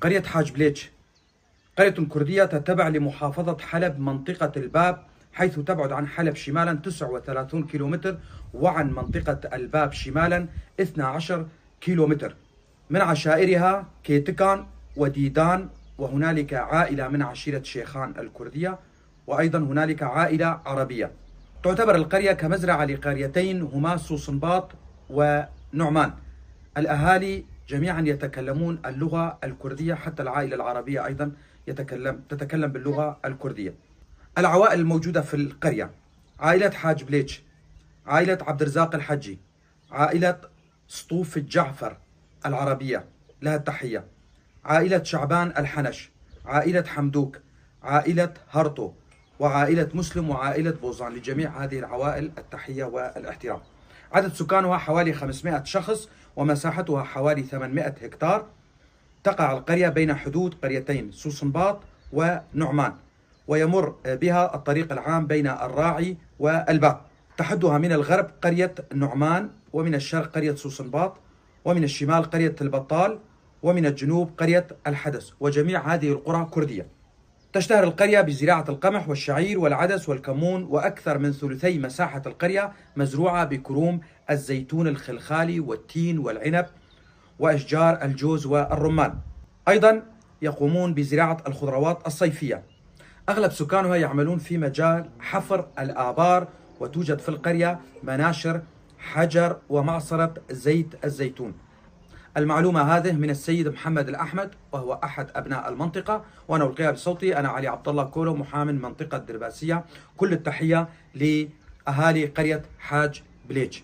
قرية حاج بليتش قرية كردية تتبع لمحافظة حلب منطقة الباب، حيث تبعد عن حلب شمالا 39 كيلومتر وعن منطقة الباب شمالا 12 كيلومتر. من عشائرها كيتكان وديدان، وهنالك عائلة من عشيرة شيخان الكردية، وأيضا هنالك عائلة عربية. تعتبر القرية كمزرعة لقريتين هما سوسنباط ونعمان. الأهالي جميعا يتكلمون اللغة الكردية، حتى العائلة العربية أيضا تتكلم باللغة الكردية. العوائل الموجودة في القرية: عائلة حاج بليتش، عائلة عبد الرزاق الحجي، عائلة سطوف الجعفر العربية لها التحية، عائلة شعبان الحنش، عائلة حمدوك، عائلة هرطو، وعائلة مسلم، وعائلة بوزان. لجميع هذه العوائل التحية والاحترام. عدد سكانها حوالي 500 شخص، ومساحتها حوالي 800 هكتار. تقع القرية بين حدود قريتين سوسنباط ونعمان، ويمر بها الطريق العام بين الراعي والباب. تحدها من الغرب قرية نعمان، ومن الشرق قرية سوسنباط، ومن الشمال قرية البطال، ومن الجنوب قرية الحدث، وجميع هذه القرى كردية. تشتهر القرية بزراعة القمح والشعير والعدس والكمون، وأكثر من ثلثي مساحة القرية مزروعة بكروم الزيتون الخلخالي والتين والعنب وأشجار الجوز والرمان. أيضا يقومون بزراعة الخضروات الصيفية. أغلب سكانها يعملون في مجال حفر الآبار، وتوجد في القرية مناشر حجر ومعصرة زيت الزيتون. المعلومة هذه من السيد محمد الأحمد، وهو أحد أبناء المنطقة، وأنا ألقيها بصوتي. أنا علي عبد الله كولو، محامي منطقة درباسية. كل التحية لأهالي قرية حاج بليتش.